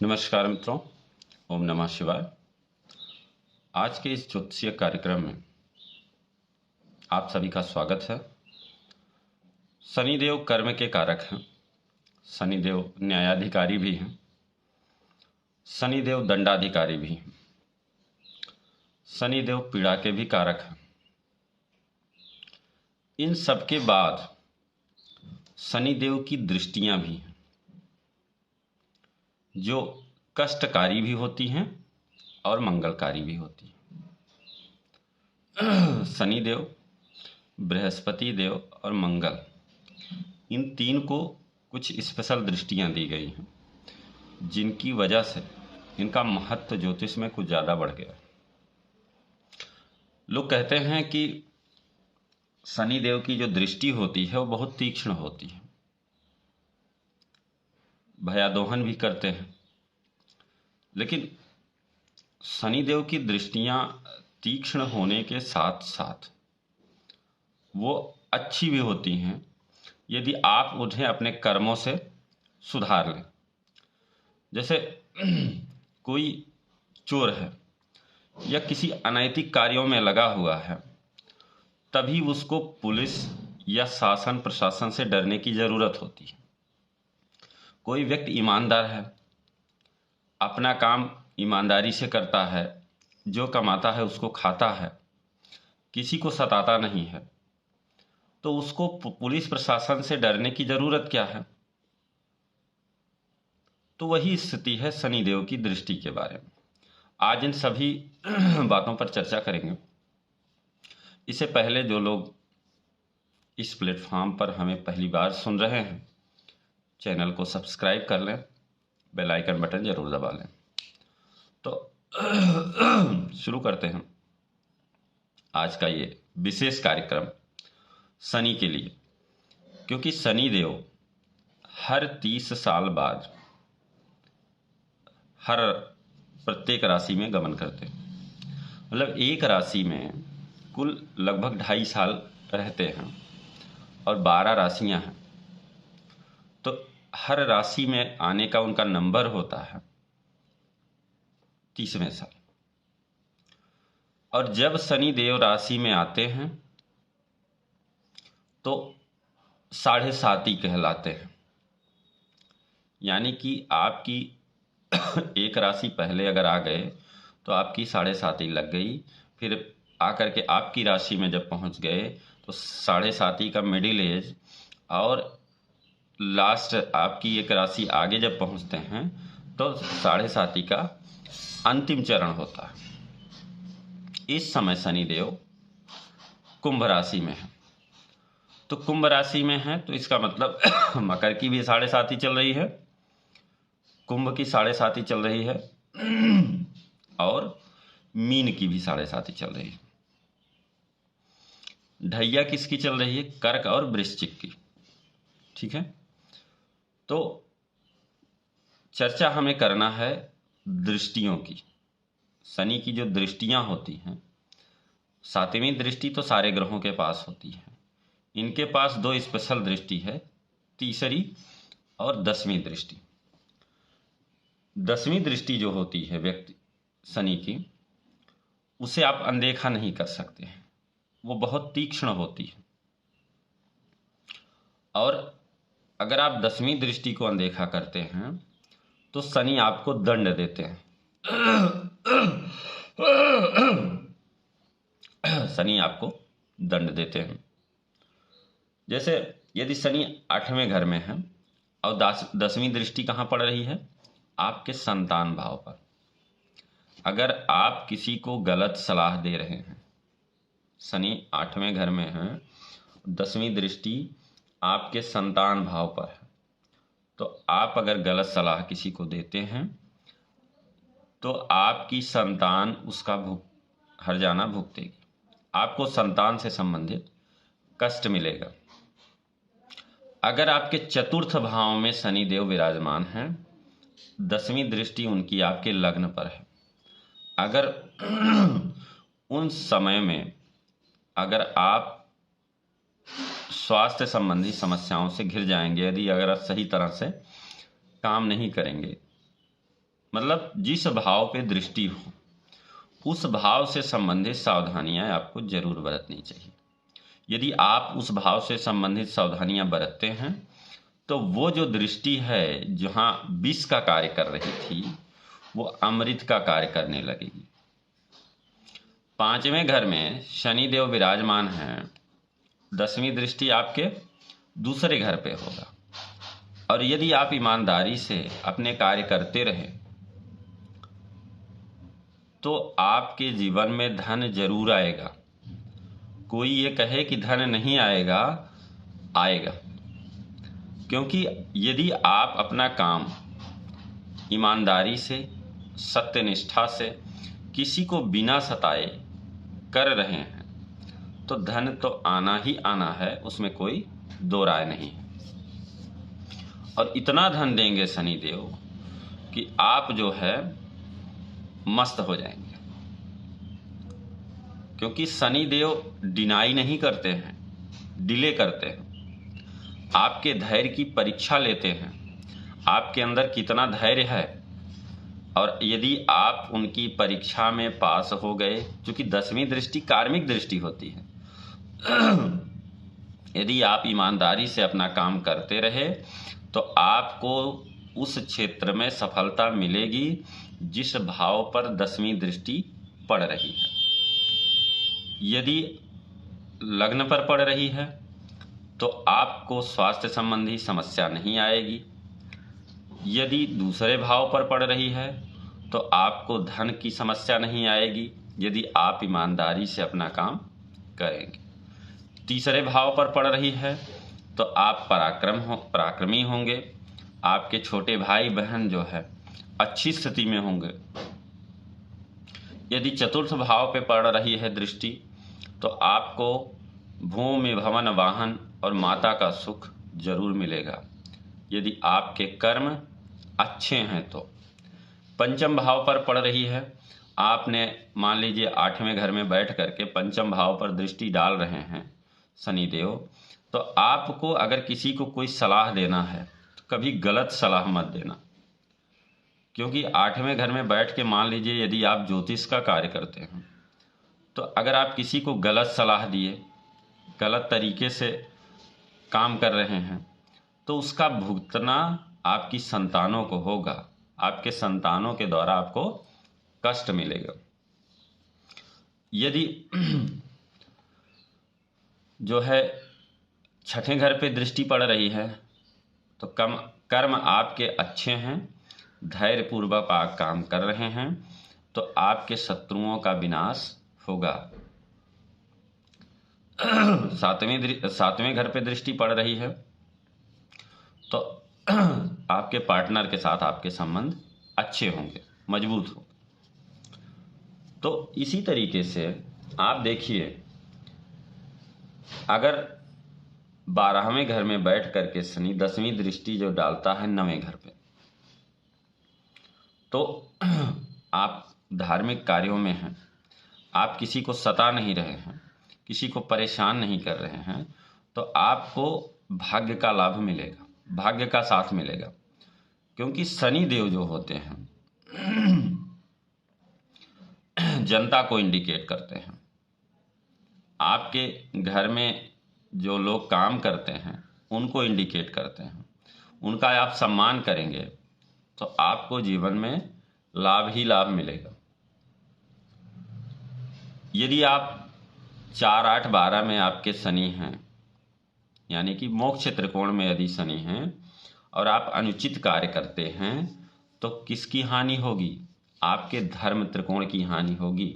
नमस्कार मित्रों, ओम नमः शिवाय। आज के इस ज्योतिषीय कार्यक्रम में आप सभी का स्वागत है। शनिदेव कर्म के कारक हैं, शनिदेव न्यायाधिकारी भी हैं, शनिदेव दंडाधिकारी भी हैं, शनिदेव पीड़ा के भी कारक हैं। इन सब के बाद शनिदेव की दृष्टियां भी हैं जो कष्टकारी भी होती हैं और मंगलकारी भी होती हैं। शनिदेव, बृहस्पति देव और मंगल, इन तीन को कुछ स्पेशल दृष्टियां दी गई हैं जिनकी वजह से इनका महत्व ज्योतिष में कुछ ज़्यादा बढ़ गया। लोग कहते हैं कि शनिदेव की जो दृष्टि होती है वो बहुत तीक्ष्ण होती है, भयादोहन भी करते हैं। लेकिन शनिदेव की दृष्टियां तीक्ष्ण होने के साथ साथ वो अच्छी भी होती हैं यदि आप उन्हें अपने कर्मों से सुधार लें। जैसे कोई चोर है या किसी अनैतिक कार्यों में लगा हुआ है, तभी उसको पुलिस या शासन प्रशासन से डरने की जरूरत होती है। कोई व्यक्ति ईमानदार है, अपना काम ईमानदारी से करता है, जो कमाता है उसको खाता है, किसी को सताता नहीं है, तो उसको पुलिस प्रशासन से डरने की जरूरत क्या है। तो वही स्थिति है शनिदेव की दृष्टि के बारे में। आज इन सभी बातों पर चर्चा करेंगे। इससे पहले जो लोग इस प्लेटफॉर्म पर हमें पहली बार सुन रहे हैं, चैनल को सब्सक्राइब कर लें, बेल आइकन बटन जरूर दबा लें। तो शुरू करते हैं आज का ये विशेष कार्यक्रम शनि के लिए, क्योंकि शनि देव हर 30 साल बाद हर प्रत्येक राशि में गमन करते हैं। मतलब एक राशि में कुल लगभग 2.5 साल रहते हैं और 12 राशियां हैं, तो हर राशि में आने का उनका नंबर होता है 30वें साल। और जब शनि देव राशि में आते हैं तो 7.5 कहलाते हैं। यानी कि आपकी एक राशि पहले अगर आ गए तो आपकी 7.5 लग गई, फिर आकर के आपकी राशि में जब पहुंच गए तो 7.5 का मिडिल एज, और लास्ट आपकी एक राशि आगे जब पहुंचते हैं तो 7.5 का अंतिम चरण होता है। इस समय शनिदेव कुंभ राशि में है। तो कुंभ राशि में है तो इसका मतलब मकर की भी 7.5 चल रही है, कुंभ की 7.5 चल रही है और मीन की भी 7.5 चल रही है। ढैया किसकी चल रही है? कर्क और वृश्चिक की। ठीक है, तो चर्चा हमें करना है दृष्टियों की। शनि की जो दृष्टियां होती हैं, 7वीं दृष्टि तो सारे ग्रहों के पास होती है, इनके पास 2 स्पेशल दृष्टि है, तीसरी और 10वीं दृष्टि। 10वीं दृष्टि जो होती है व्यक्ति शनि की, उसे आप अनदेखा नहीं कर सकते हैं, वो बहुत तीक्ष्ण होती है। और अगर आप 10वीं दृष्टि को अनदेखा करते हैं तो शनि आपको दंड देते हैं। शनि आपको दंड देते हैं। जैसे यदि शनि 8वें घर में है और 10वीं दृष्टि कहाँ पड़ रही है? आपके संतान भाव पर। अगर आप किसी को गलत सलाह दे रहे हैं, शनि 8वें घर में है, 10वीं दृष्टि आपके संतान भाव पर है, तो आप अगर गलत सलाह किसी को देते हैं तो आपकी संतान उसका हर्जाना भुगतेगी, आपको संतान से संबंधित कष्ट मिलेगा। अगर आपके चतुर्थ भाव में शनि देव विराजमान हैं, 10वीं दृष्टि उनकी आपके लग्न पर है, अगर उन समय में अगर आप स्वास्थ्य संबंधी समस्याओं से घिर जाएंगे, यदि अगर आप सही तरह से काम नहीं करेंगे, मतलब जिस भाव पे दृष्टि हो उस भाव से संबंधित सावधानियां आपको जरूर बरतनी चाहिए। यदि आप उस भाव से संबंधित सावधानियां बरतते हैं तो वो जो दृष्टि है जहां विष का कार्य कर रही थी वो अमृत का कार्य करने लगेगी। 5वें घर में शनि देव विराजमान हैं, 10वीं दृष्टि आपके दूसरे घर पे होगा। और यदि आप ईमानदारी से अपने कार्य करते रहे तो आपके जीवन में धन जरूर आएगा। कोई ये कहे कि धन नहीं आएगा, आएगा। क्योंकि यदि आप अपना काम ईमानदारी से, सत्यनिष्ठा से, किसी को बिना सताए कर रहे हैं तो धन तो आना ही आना है, उसमें कोई दो राय नहीं है। और इतना धन देंगे शनिदेव कि आप जो है मस्त हो जाएंगे। क्योंकि शनिदेव डिनाई नहीं करते हैं, डिले करते हैं। आपके धैर्य की परीक्षा लेते हैं, आपके अंदर कितना धैर्य है। और यदि आप उनकी परीक्षा में पास हो गए, क्योंकि 10वीं दृष्टि कार्मिक दृष्टि होती है, यदि आप ईमानदारी से अपना काम करते रहे तो आपको उस क्षेत्र में सफलता मिलेगी जिस भाव पर 10वीं दृष्टि पड़ रही है। यदि लग्न पर पड़ रही है तो आपको स्वास्थ्य संबंधी समस्या नहीं आएगी। यदि दूसरे भाव पर पड़ रही है तो आपको धन की समस्या नहीं आएगी, यदि आप ईमानदारी से अपना काम करेंगे। तीसरे भाव पर पड़ रही है तो आप पराक्रमी होंगे। आपके छोटे भाई बहन जो है अच्छी स्थिति में होंगे। यदि चतुर्थ भाव पे पड़ रही है दृष्टि तो आपको भूमि, भवन, वाहन और माता का सुख जरूर मिलेगा, यदि आपके कर्म अच्छे हैं तो। पंचम भाव पर पड़ रही है, आपने मान लीजिए 8वें घर में बैठ करके पंचम भाव पर दृष्टि डाल रहे हैं शनिदेव, तो आपको अगर किसी को कोई सलाह देना है तो कभी गलत सलाह मत देना। क्योंकि 8वें घर में बैठ के मान लीजिए यदि आप ज्योतिष का कार्य करते हैं तो अगर आप किसी को गलत सलाह दिए, गलत तरीके से काम कर रहे हैं तो उसका भुगतना आपकी संतानों को होगा। आपके संतानों के द्वारा आपको कष्ट मिलेगा। यदि जो है 6ठे घर पे दृष्टि पड़ रही है तो कर्म आपके अच्छे हैं, धैर्यपूर्वक आप काम कर रहे हैं तो आपके शत्रुओं का विनाश होगा। 7वें घर पे दृष्टि पड़ रही है तो आपके पार्टनर के साथ आपके संबंध अच्छे होंगे, मजबूत होंगे। तो इसी तरीके से आप देखिए, अगर 12वें घर में बैठ करके शनि 10वीं दृष्टि जो डालता है 9वें घर पे, तो आप धार्मिक कार्यों में हैं, आप किसी को सता नहीं रहे हैं, किसी को परेशान नहीं कर रहे हैं, तो आपको भाग्य का लाभ मिलेगा, भाग्य का साथ मिलेगा। क्योंकि शनि देव जो होते हैं जनता को इंडिकेट करते हैं। आपके घर में जो लोग काम करते हैं उनको इंडिकेट करते हैं। उनका आप सम्मान करेंगे तो आपको जीवन में लाभ ही लाभ मिलेगा। यदि आप 4, 8, 12 में आपके शनि हैं, यानी कि मोक्ष त्रिकोण में यदि शनि हैं और आप अनुचित कार्य करते हैं तो किसकी हानि होगी? आपके धर्म त्रिकोण की हानि होगी।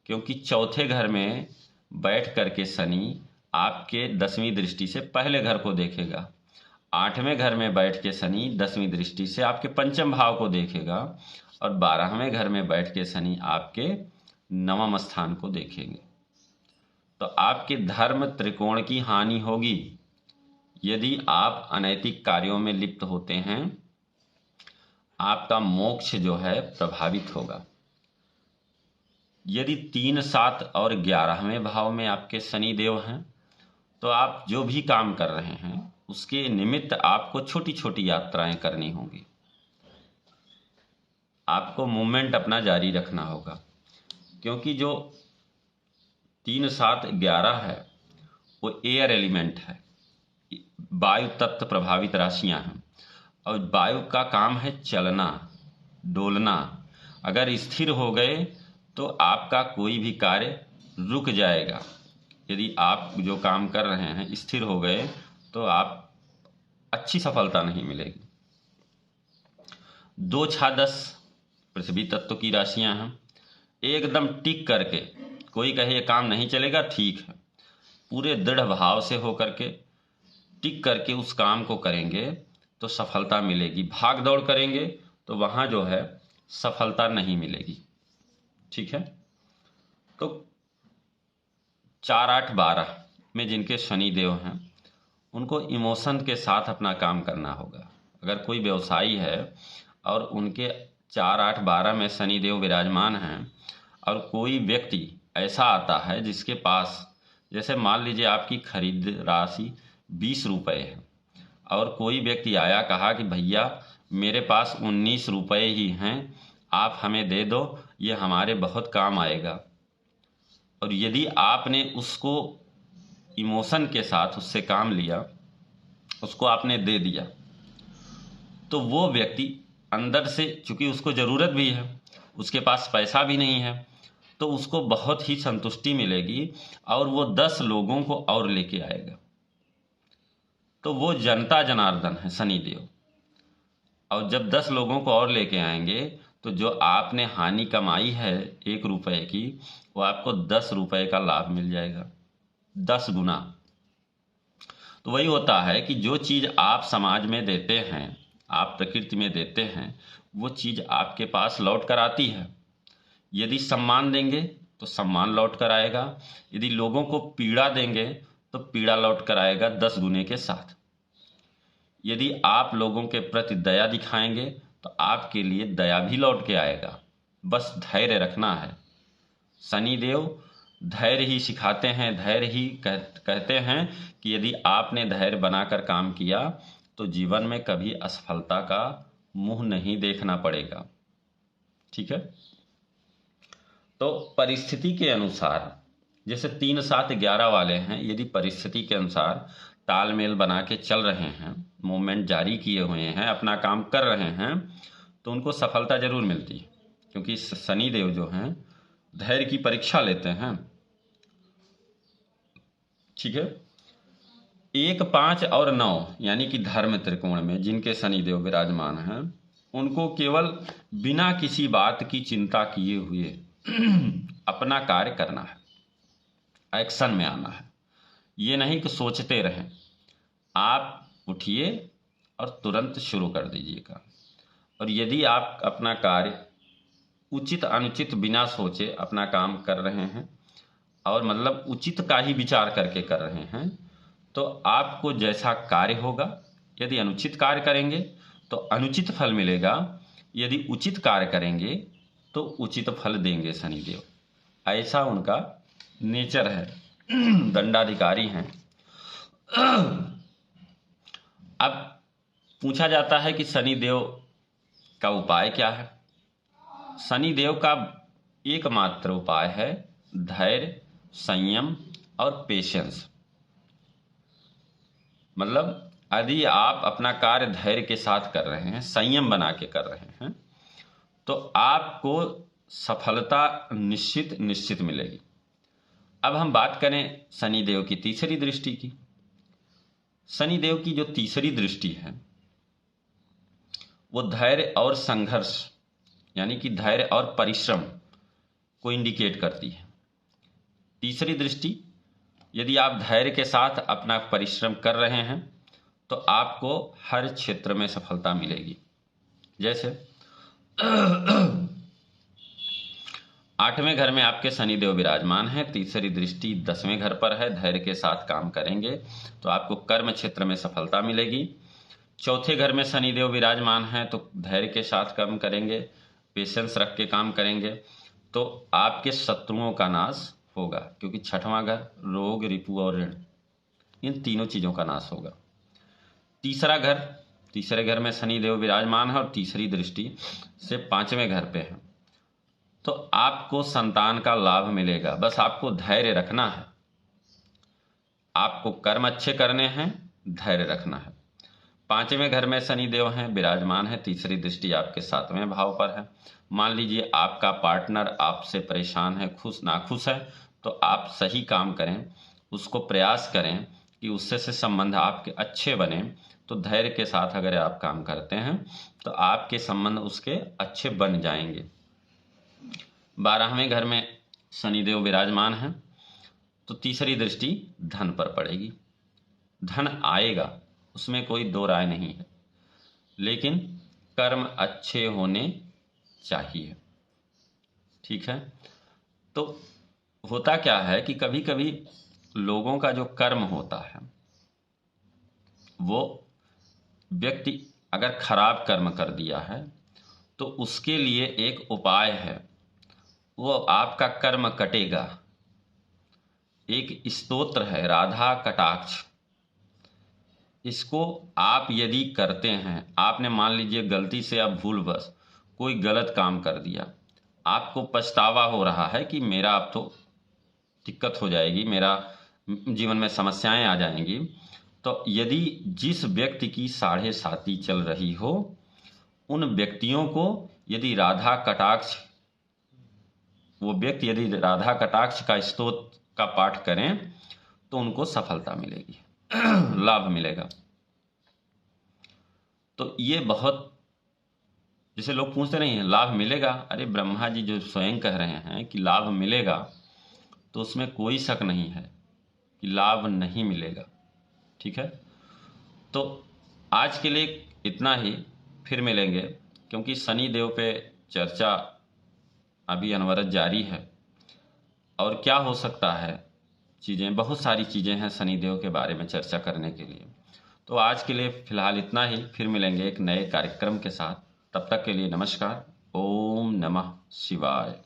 क्योंकि चौथे घर में बैठ करके शनि आपके 10वीं दृष्टि से पहले घर को देखेगा। 8वें घर में बैठ के शनि 10वीं दृष्टि से आपके पंचम भाव को देखेगा और 12वें घर में बैठ के शनि आपके 9वें स्थान को देखेंगे। तो आपके धर्म त्रिकोण की हानि होगी यदि आप अनैतिक कार्यों में लिप्त होते हैं। आपका मोक्ष जो है प्रभावित होगा। यदि 3, 7 और 11वें भाव में आपके शनि देव हैं तो आप जो भी काम कर रहे हैं उसके निमित्त आपको छोटी छोटी यात्राएं करनी होंगी। आपको मूवमेंट अपना जारी रखना होगा, क्योंकि जो 3, 7, 11 है वो एयर एलिमेंट है, वायु तत्व प्रभावित राशियां हैं, और वायु का काम है चलना, डोलना। अगर स्थिर हो गए तो आपका कोई भी कार्य रुक जाएगा। यदि आप जो काम कर रहे हैं स्थिर हो गए तो आप अच्छी सफलता नहीं मिलेगी। 2, 6, 10 पृथ्वी तत्व की राशियां हैं। एकदम टिक करके, कोई कहे ये काम नहीं चलेगा, ठीक है, पूरे दृढ़ भाव से हो करके टिक करके उस काम को करेंगे तो सफलता मिलेगी। भाग दौड़ करेंगे तो वहाँ जो है सफलता नहीं मिलेगी। ठीक है, तो 4, 8, 12 में जिनके शनि देव हैं उनको इमोशन के साथ अपना काम करना होगा। अगर कोई व्यवसायी है और उनके 4, 8, 12 में शनि देव विराजमान हैं और कोई व्यक्ति ऐसा आता है जिसके पास, जैसे मान लीजिए आपकी खरीद राशि 20 रुपये है और कोई व्यक्ति आया कहा कि भैया मेरे पास 19 रुपये ही हैं, आप हमें दे दो, ये हमारे बहुत काम आएगा। और यदि आपने उसको इमोशन के साथ उससे काम लिया, उसको आपने दे दिया, तो वो व्यक्ति अंदर से, चूंकि उसको ज़रूरत भी है, उसके पास पैसा भी नहीं है, तो उसको बहुत ही संतुष्टि मिलेगी और वो 10 लोगों को और लेके आएगा। तो वो जनता जनार्दन है शनि देव। और जब 10 लोगों को और लेके आएंगे तो जो आपने हानि कमाई है 1 रुपये की, वो आपको 10 रुपये का लाभ मिल जाएगा, 10 गुना। तो वही होता है कि जो चीज़ आप समाज में देते हैं, आप प्रकृति में देते हैं, वो चीज़ आपके पास लौट कर आती है। यदि सम्मान देंगे तो सम्मान लौट कर आएगा, यदि लोगों को पीड़ा देंगे तो पीड़ा लौट कर आएगा 10 गुने के साथ। यदि आप लोगों के प्रति दया दिखाएंगे तो आपके लिए दया भी लौट के आएगा। बस धैर्य रखना है। शनि देव धैर्य ही सिखाते हैं, धैर्य ही कहते हैं कि यदि आपने धैर्य बनाकर काम किया तो जीवन में कभी असफलता का मुंह नहीं देखना पड़ेगा। ठीक है, तो परिस्थिति के अनुसार, जैसे 3, 7, 11 वाले हैं, यदि परिस्थिति के अनुसार तालमेल बना के चल रहे हैं, मूवमेंट जारी किए हुए हैं, अपना काम कर रहे हैं, तो उनको सफलता जरूर मिलती है। क्योंकि शनि देव जो हैं धैर्य की परीक्षा लेते हैं। ठीक है, 1, 5 और 9 यानी कि धर्म त्रिकोण में जिनके शनि देव विराजमान हैं, उनको केवल बिना किसी बात की चिंता किए हुए अपना कार्य करना है, एक्शन में आना है। ये नहीं कि सोचते रहें, आप उठिए और तुरंत शुरू कर दीजिएगा। और यदि आप अपना कार्य उचित अनुचित बिना सोचे अपना काम कर रहे हैं और मतलब उचित का ही विचार करके कर रहे हैं, तो आपको जैसा कार्य होगा, यदि अनुचित कार्य करेंगे तो अनुचित फल मिलेगा, यदि उचित कार्य करेंगे तो उचित फल देंगे शनि देव। ऐसा उनका नेचर है, दंडाधिकारी हैं। अब पूछा जाता है कि शनि देव का उपाय क्या है। शनि देव का एकमात्र उपाय है धैर्य, संयम और पेशेंस। मतलब यदि आप अपना कार्य धैर्य के साथ कर रहे हैं, संयम बना के कर रहे हैं, तो आपको सफलता निश्चित मिलेगी। अब हम बात करें शनि देव की तीसरी दृष्टि की। शनि देव की जो तीसरी दृष्टि है वो धैर्य और संघर्ष यानी कि धैर्य और परिश्रम को इंडिकेट करती है। तीसरी दृष्टि, यदि आप धैर्य के साथ अपना परिश्रम कर रहे हैं तो आपको हर क्षेत्र में सफलता मिलेगी। जैसे 8वें घर में आपके शनि देव विराजमान है, तीसरी दृष्टि 10वें घर पर है, धैर्य के साथ काम करेंगे तो आपको कर्म क्षेत्र में सफलता मिलेगी। चौथे घर में शनि देव विराजमान है तो धैर्य के साथ काम करेंगे, पेशेंस रख के काम करेंगे तो आपके शत्रुओं का नाश होगा, क्योंकि 6वां घर रोग, रिपु और ऋण, इन तीनों चीज़ों का नाश होगा। तीसरा घर तीसरे घर में शनि देव विराजमान है और तीसरी दृष्टि से 5वें घर पे है। तो आपको संतान का लाभ मिलेगा, बस आपको धैर्य रखना है। आपको कर्म अच्छे करने हैं, धैर्य रखना है। 5वें घर में शनि देव हैं, विराजमान है, तीसरी दृष्टि आपके 7वें भाव पर है। मान लीजिए आपका पार्टनर आपसे परेशान है, खुश नाखुश है, तो आप सही काम करें, उसको प्रयास करें कि उससे से संबंध आपके अच्छे बने। तो धैर्य के साथ अगर आप काम करते हैं तो आपके संबंध उसके अच्छे बन जाएंगे। 12वें घर में शनिदेव विराजमान है, तो तीसरी दृष्टि धन पर पड़ेगी। धन आएगा, उसमें कोई दो राय नहीं है, लेकिन कर्म अच्छे होने चाहिए। ठीक है। तो होता क्या है कि कभी कभी लोगों का जो कर्म होता है, वो व्यक्ति अगर खराब कर्म कर दिया है तो उसके लिए एक उपाय है, वो आपका कर्म कटेगा। एक स्तोत्र है राधा कटाक्ष, इसको आप यदि करते हैं, आपने मान लीजिए गलती से अब भूलवश कोई गलत काम कर दिया, आपको पछतावा हो रहा है कि मेरा अब तो दिक्कत हो जाएगी, मेरा जीवन में समस्याएं आ जाएंगी, तो यदि जिस व्यक्ति की 7.5 चल रही हो, उन व्यक्तियों को यदि राधा कटाक्ष, वो व्यक्ति यदि राधा कटाक्ष का स्तोत्र का पाठ करें तो उनको सफलता मिलेगी, लाभ मिलेगा। तो ये बहुत, जैसे लोग पूछते नहीं हैं लाभ मिलेगा, अरे ब्रह्मा जी जो स्वयं कह रहे हैं कि लाभ मिलेगा, तो उसमें कोई शक नहीं है कि लाभ नहीं मिलेगा। ठीक है। तो आज के लिए इतना ही, फिर मिलेंगे, क्योंकि शनि देव पे चर्चा अभी अनवरत जारी है और क्या हो सकता है, चीज़ें बहुत सारी चीज़ें हैं शनि देव के बारे में चर्चा करने के लिए। तो आज के लिए फिलहाल इतना ही, फिर मिलेंगे एक नए कार्यक्रम के साथ। तब तक के लिए नमस्कार। ओम नमः शिवाय।